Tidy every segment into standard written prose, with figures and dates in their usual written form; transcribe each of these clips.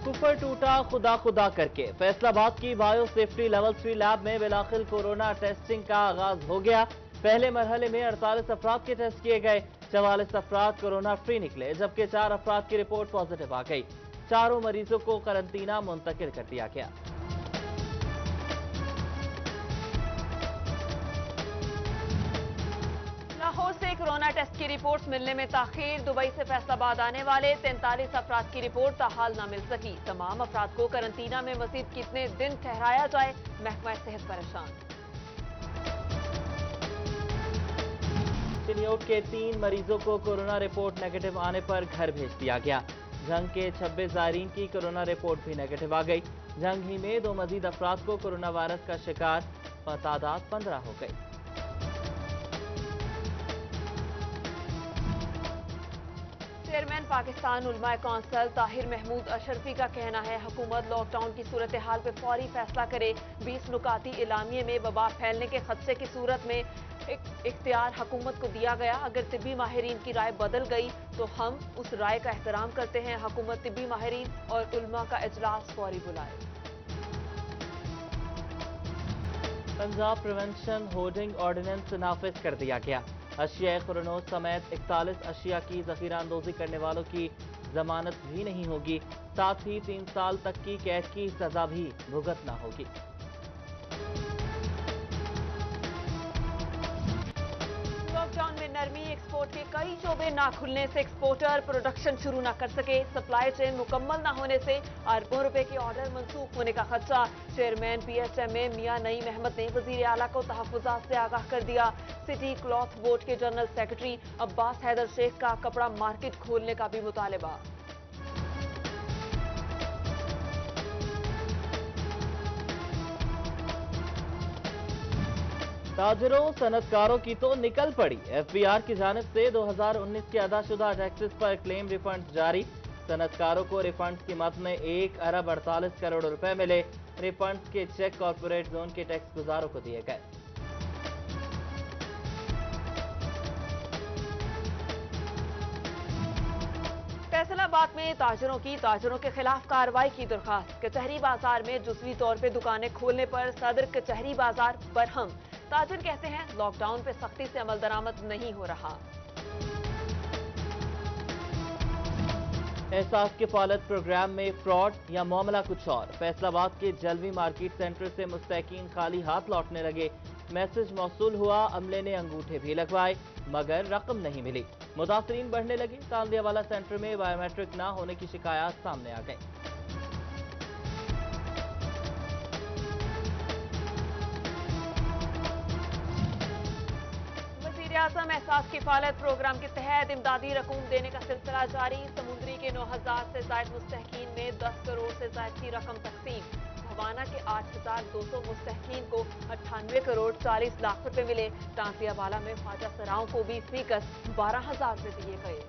कुफर टूटा खुदा खुदा करके। फैसलाबाद की बायो सेफ्टी लेवल 3 लैब में बिलाखिर कोरोना टेस्टिंग का आगाज हो गया। पहले मरहले में 48 अफराद के टेस्ट किए गए। 44 अफराद कोरोना फ्री निकले, जबकि 4 अफराद की रिपोर्ट पॉजिटिव आ गई। चारों मरीजों को करंटीना मुंतकिल कर दिया गया। लाहौर से कोरोना टेस्ट की रिपोर्ट मिलने में ताखीर। दुबई से फैसलाबाद आने वाले 43 अफराद की रिपोर्ट ताहाल न मिल सकी। तमाम अफराद को करंटीना में मजीद कितने दिन ठहराया जाए, महकमा सेहत परेशान। चिन्योट के 3 मरीजों को कोरोना रिपोर्ट नेगेटिव आने पर घर भेज दिया गया। जंग के 26 ज़ायरीन की कोरोना रिपोर्ट भी नेगेटिव आ गई। जंग ही में 2 मजीद अफराद को कोरोना वायरस का शिकार, तादाद 15 हो गई। चेयरमैन पाकिस्तान उलमा कौंसिल ताहिर महमूद अशरफी का कहना है, हुकूमत लॉकडाउन की सूरत हाल पर फौरी फैसला करे। 20 नुकाती इलामिये में वबा फैलने के खदशे की सूरत में इख्तियार हुकूमत को दिया गया। अगर तिब्बी माहिरीन की राय बदल गई तो हम उस राय का एहतराम करते हैं। हुकूमत तिब्बी माहिरीन और उलमा का इजलास फौरी बुलाए। पंजाब प्रिवेंशन होर्डिंग ऑर्डिनेंस नाफिज कर दिया गया। अशिया खुरनोज समेत 41 अशिया की जखीरा अंदोजी करने वालों की जमानत भी नहीं होगी। साथ ही 3 साल तक की कैद की सजा भी भुगतना होगी। लॉकडाउन में नरमी, एक्सपोर्ट के कई शोबे ना खुलने से एक्सपोर्टर प्रोडक्शन शुरू न कर सके। सप्लाई चेन मुकम्मल न होने से अरबों रुपए के ऑर्डर मंसूख होने का खदशा। चेयरमैन PHMA मियां नईम अहमद ने वजीर आला को तहफ्फुजात से आगाह कर दिया। सिटी क्लॉथ बोर्ड के जनरल सेक्रेटरी अब्बास हैदर शेख का कपड़ा मार्केट खोलने का भी मुतालबा। ताजरों सनतकारों की तो निकल पड़ी। FBR की जानिब से 2019 के अदाशुदा टैक्सेस पर क्लेम रिफंड जारी। सनतकारों को रिफंड्स की मद में 1 अरब 48 करोड़ रुपए मिले। रिफंड्स के चेक कॉर्पोरेट जोन के टैक्स गुजारों को दिए गए। फैसलाबाद में ताजरों के खिलाफ कार्रवाई की दरखास्त। कचहरी बाजार में जुज़वी तौर पे दुकानें खोलने पर सदर कचहरी बाजार बरहम। ताजिर कहते हैं लॉकडाउन पे सख्ती से अमल दरामद नहीं हो रहा। एहसास किफालत प्रोग्राम में फ्रॉड या मामला कुछ और। फैसलाबाद के जलवी मार्केट सेंटर से मुस्तकीन खाली हाथ लौटने लगे। मैसेज मौसूल हुआ, अमले ने अंगूठे भी लगवाए मगर रकम नहीं मिली। मुतासरीन बढ़ने लगे। तांदिया वाला सेंटर में बायोमेट्रिक ना होने की शिकायत सामने आ गई। वज़ीर-ए-आज़म एहसास किफालत प्रोग्राम के तहत इमदादी रकूम देने का सिलसिला जारी। समुद्री के 9000 से जायद मुस्तहकीन में 10 करोड़ से जायद की रकम तकसीम। भवाना के 8200 मुस्तहकीन को 98 करोड़ 40 लाख रुपए मिले। तांतिया वाला में ख्वाजा सराओं को भी फीकस 12,000 रुपए दिए गए।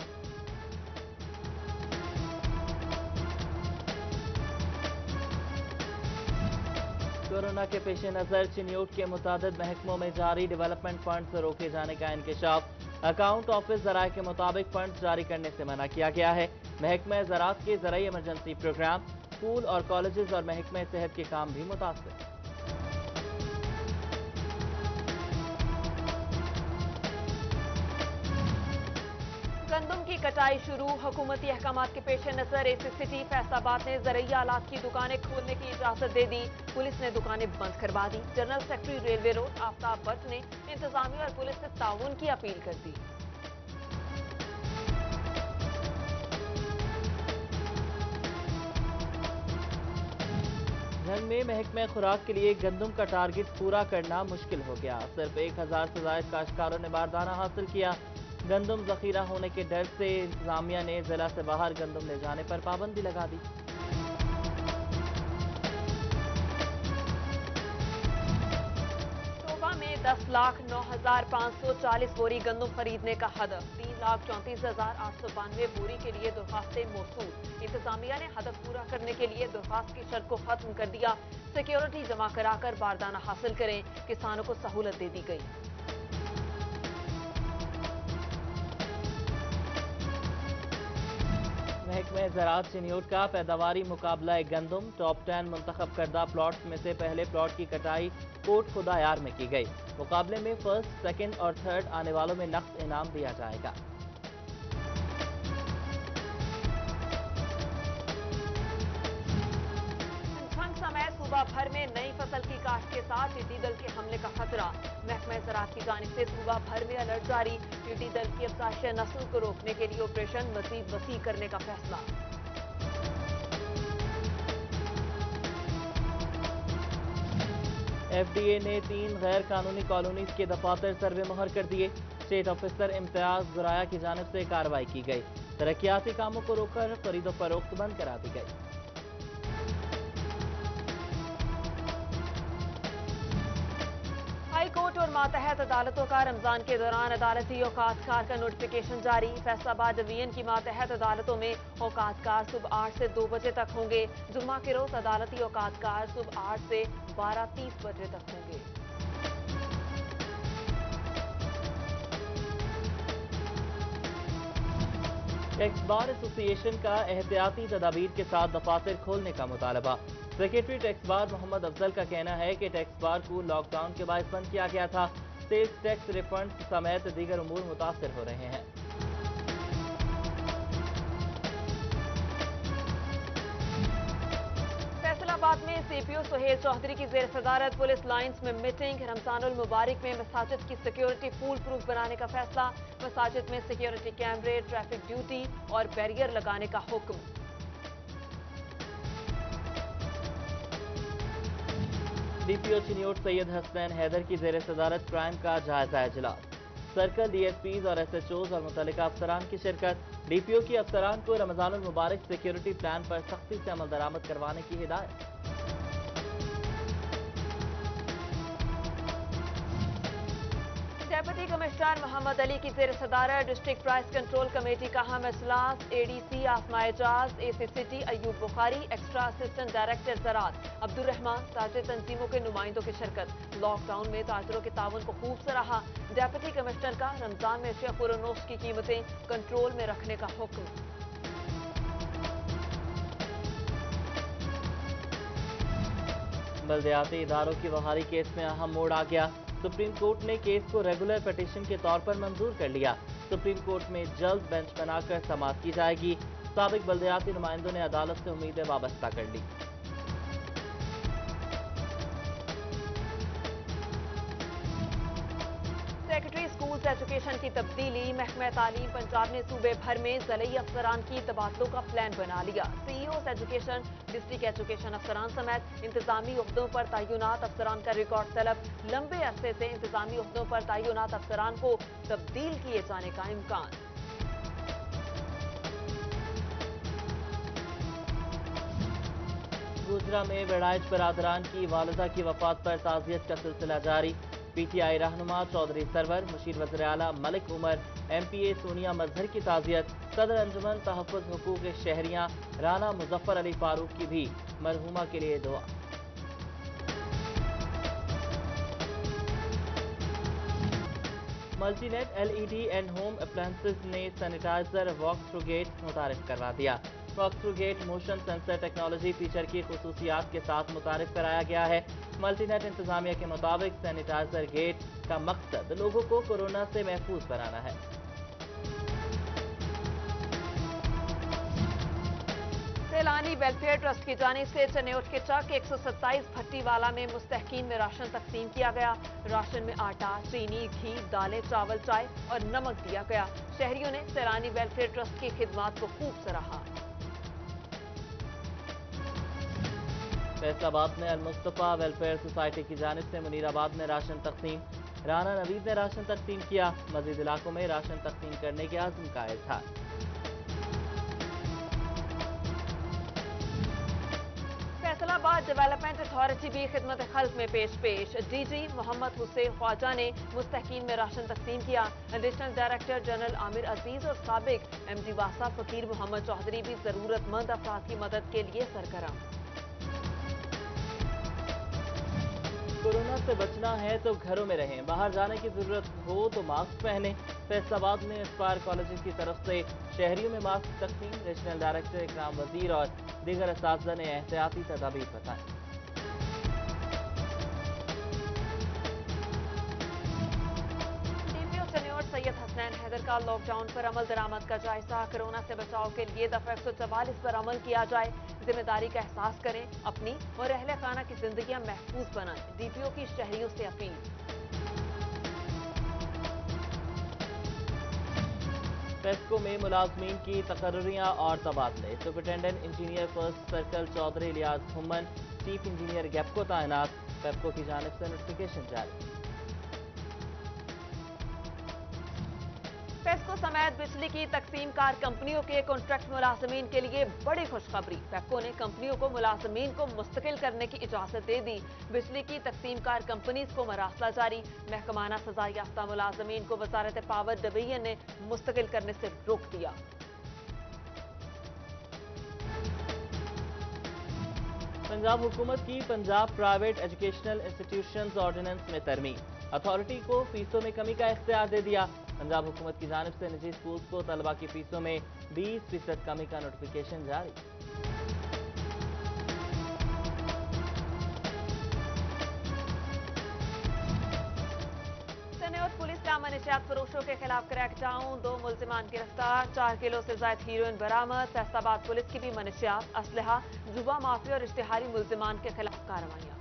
कोरोना के पेश नजर चिन्योट के मुतादिद महकमों में जारी डेवलपमेंट फंड रोके जाने का इंकशाफ। अकाउंट ऑफिस ज़राए के मुताबिक फंड जारी करने से मना किया गया है। महकमा ज़राअत के ज़राई इमरजेंसी प्रोग्राम, स्कूल और कॉलेजेस और महकमा सेहत के काम भी मुतासर। गंदम की कटाई शुरू। हुकूमती अहकामात के पेश नजर AC सिटी फैसलाबाद ने ज़रूरी आलात की दुकानें खोलने की इजाजत दे दी। पुलिस ने दुकानें बंद करवा दी। General secretary railway road Aftab Bhatt ने इंतजामिया और पुलिस से ताउन की अपील कर दी। जंग में महकमा खुराक के लिए गंदम का टारगेट पूरा करना मुश्किल हो गया। सिर्फ 1000 से ज्यादा काश्तकारों ने बारदाना हासिल किया। गंदम जखीरा होने के डर से इंतजामिया ने जिला से बाहर गंदम ले जाने पर पाबंदी लगा दी। तोबा में 10,09,540 बोरी गंदम खरीदने का हदफ। 3,34,892 बोरी के लिए दरखास्तें मौसूल। इंतजामिया ने हदफ पूरा करने के लिए दरखास्त की शर्त को खत्म कर दिया। सिक्योरिटी जमा कराकर बारदाना हासिल करें। किसानों को सहूलत दे दी गई। महकमा محکمہ زراعت چنیوٹ کا پیداواری مقابلہ گندم ٹاپ 10 منتخب کردہ پلاٹس میں سے پہلے پلاٹ کی کٹائی کوٹ خدایار میں کی گئی۔ مقابلے میں فرسٹ، سیکنڈ اور تھرڈ آنے والوں میں نقد انعام دیا جائے گا۔ سمیت صوبہ بھر میں نئی فصل کی کاشت کے ساتھ ٹڈی دل کے حملے کا خطرہ۔ محکمہ زراعت کی جانب سے صوبہ بھر میں الرٹ جاری، ٹڈی دل کی افزائش نسل کو روکنے کے لیے آپریشن مزید وسیع کرنے کا فیصلہ۔ ایف ڈی اے نے 3 غیر قانونی کالونیز کے دفاتر سروے مہر کر دیے۔ اسٹیٹ آفیسر امتیاز گرایا کی جانب سے کارروائی کی گئی۔ ترقیاتی کاموں کو روک کر خرید و فروخت بند کرا دی گئی۔ ہائی کورٹ اور ماتحت عدالتوں کا رمضان کے دوران عدالتی اوقات کار کا نوٹیفیکیشن جاری۔ فیصلہ آباد ڈویژن کی ماتحت عدالتوں میں اوقات کار صبح 8 سے 2 بجے تک ہوں گے۔ جمعہ کے روز عدالتی اوقات کار صبح 8 سے 12:30 بجے تک ہوں گے۔ ٹیکس بار ایسوسی ایشن کا احتیاطی تدابیر کے ساتھ دفاتر کھولنے کا مطالبہ۔ سیکریٹری ٹیکس بار محمد افضل کا کہنا ہے کہ ٹیکس بار کو لاک ڈاؤن کے باعث بند کیا گیا تھا۔ سیلز ٹیکس ریفنڈز سمیت دیگر امور متاثر ہو رہے ہیں۔ فیصل آباد میں سی پی او سہیل چودھری کی زیر صدارت پولیس لائنز میں میٹنگ۔ رمضان المبارک میں مساجد کی سیکیورٹی فول پروف بنانے کا فیصلہ۔ مساجد میں سیکیورٹی کیمرے، ٹریفک ڈیوٹی اور بیریئر لگانے کا حکم۔ ڈی پی او چنیوٹ سید حسنین حیدر کی زیر صدارت کرائم کا جائزہ اجلاس۔ سرکل ڈی ایس پیز اور ایس ایچ اوز اور متعلقہ افسران کی شرکت۔ ڈی پی او کی افسران کو رمضان المبارک سیکیورٹی پلان پر سختی سے عمل درآمد کروانے کی ہدایت۔ ڈیپٹی کمشنر محمد علی کی زیر صدارت ڈسٹرکٹ پرائس کنٹرول کمیٹی کا اہم اجلاس۔ اے ڈی سی آسمہ اعجاز، اے سی سٹی ایوب بخاری، ایکسٹرا اسسٹنٹ ڈائریکٹر زراعت عبدالرحمان، تاجر تنظیموں کے نمائندوں کی شرکت۔ لاک ڈاؤن میں تاجروں کے تعاون کو خوب سراہا۔ ڈیپٹی کمشنر کا رمضان میں اشیاء خورونوش کی قیمتیں کنٹرول میں رکھنے کا حکم۔ بلدیاتی اداروں کی بحالی کیس میں اہم موڑ آ گیا۔ سپریم کورٹ نے کیس کو ریگولر پٹیشن کے طور پر منظور کر لیا۔ سپریم کورٹ میں جلد بینچ بنا کر سماعت کی جائے گی۔ سابق بلدیاتی نمائندوں نے عدالت سے امیدیں وابستہ کر لی۔ سیکرٹری اسکولز ایجوکیشن کی تبدیلی۔ محکمہ تعلیم پنجاب نے صوبے بھر میں ضلعی افسران کی تبادلوں کا پلان بنا لیا۔ CEOs education, district education افسران سمیت انتظامی عہدوں پر تعینات افسران کا ریکارڈ طلب۔ لمبے عرصے سے انتظامی عہدوں پر تعینات افسران کو تبدیل کیے جانے کا امکان۔ گوجرا میں وڑائچ برادران کی والدہ کی وفات پر تعزیت کا سلسلہ جاری۔ پی ٹی آئی رہنما چودھری سرور، مشیر وزیر اعلیٰ ملک عمر، ایم پی اے سونیا مظہر کی تعزیت۔ صدر انجمن تحفظ حقوق شہریاں رانا مظفر علی فاروق کی بھی مرحومہ کے لیے دعا۔ Multinet L E D and home appliances نے سینیٹائزر واک تھرو گیٹ متعارف کروا دیا۔ Walk through gate motion sensor technology feature کی خصوصیات کے ساتھ متعارف کرایا گیا ہے۔ ملٹی نیٹ انتظامیہ کے مطابق سینیٹائزر گیٹ کا مقصد لوگوں کو کورونا سے محفوظ بنانا ہے۔ سیلانی ویلفیئر ٹرسٹ کی جانب سے چنیوٹ کے چک 127 بھٹی والا میں مستحقین میں راشن تقسیم کیا گیا۔ راشن میں آٹا، چینی، گھی، دالیں، چاول، چائے اور نمک دیا گیا۔ شہریوں نے سیلانی ویلفیئر ٹرسٹ کی خدمات کو خوب سراہا۔ فیصل آباد میں المصطفیٰ ویلفیئر سوسائٹی کی جانب سے منیر آباد میں راشن تقسیم۔ رانا نوید نے راشن تقسیم کیا۔ مزید علاقوں میں راشن تقسیم کرنے کے عزم کا اظہار۔ فیصل آباد ڈیولپمنٹ اتھارٹی بھی خدمت خلق میں پیش ڈی جی محمد حسین خواجہ نے مستحقین میں راشن تقسیم کیا۔ ایڈیشنل ڈائریکٹر جنرل عامر عزیز اور سابق ایم ڈی واسا فقیر محمد چودھری بھی ضرورت مند افراد کی مدد کے لیے سرگرم۔ कोरोना से बचना है तो घरों में रहें, बाहर जाने की जरूरत हो तो मास्क पहनें। फैसलाबाद में एस्पायर कॉलेज की तरफ से शहरियों में मास्क तकसीम, रीजनल डायरेक्टर इकराम वजीर और दीगर असातिज़ा ने एहतियाती तदाबीर बताई। डीपीओ चन्योर सैयद हसनैन हैदर का लॉकडाउन पर अमल दरामद का जायजा। कोरोना से बचाव के लिए दफा 144 पर अमल किया जाए, जिम्मेदारी का एहसास करें, अपनी और अहले खाना की जिंदगियां महफूज बनाएं। डीपीओ की शहरियों से अपील। पेस्को में मुलाजमीन की तकर्रियां और तबादले। Superintendent engineer first circle Chaudhry Ilyas Ghumman, chief engineer गैपको तैनात। पेप्को की जानिब से नोटिफिकेशन जारी। पेस्को समेत बिजली की तकसीम कार कंपनियों के कॉन्ट्रैक्ट मुलाजमीन के लिए बड़ी खुशखबरी। पेप्को ने कंपनियों को मुलाजमीन को मुस्तकिल करने की इजाजत दे दी। बिजली की तकसीम कार कंपनीज को मरासला जारी। महकमाना सजा याफ्ता मुलाजमीन को वजारत पावर डिवीजन ने मुस्तकिल करने से रोक दिया। पंजाब हुकूमत की Punjab private educational institutions ordinance में तरमीम, अथॉरिटी को फीसों में कमी का इख्तियार दे दिया। पंजाब हुकूमत की जानिब से निजी स्कूल्स को तलबा की फीसों में 20% कमी का नोटिफिकेशन जारी। तनेौर पुलिस का मनशियात फरोशों के खिलाफ क्रैकडाउन, 2 मुल्जिमान गिरफ्तार, 4 किलो से ज्यादा हीरोइन बरामद। फैसलाबाद पुलिस की भी मनशियात, असलहा, जुबा माफिया और इश्तिहारी मुल्जिमान के खिलाफ कार्रवाइयां।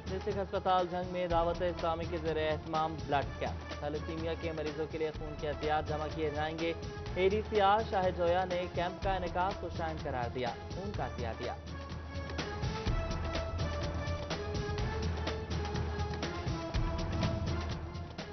डिस्ट्रिक्ट अस्पताल जंग में दावत इस्लामी के ज़रिए एहतमाम ब्लड कैंप, थैलेसीमिया के मरीजों के लिए खून के एहतियात जमा किए जाएंगे। एडीसीआर शाहिद जोया ने कैंप का इनेकाद को शाइन करार दिया, खून का एहतियात दिया।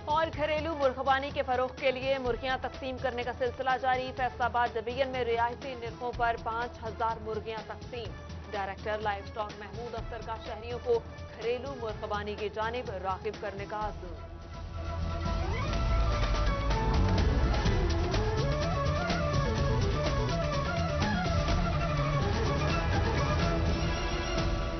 और घरेलू मुर्गबानी के फरोख के लिए मुर्गियां तकसीम करने का सिलसिला जारी। फैसलाबाद डिवीजन में रियायती निर्खों पर 5000 मुर्गियां तकसीम। Director livestock Mahmood Akhtar का शहरियों को घरेलू मुर्गबानी की जानिब रागिब करने का आज़म।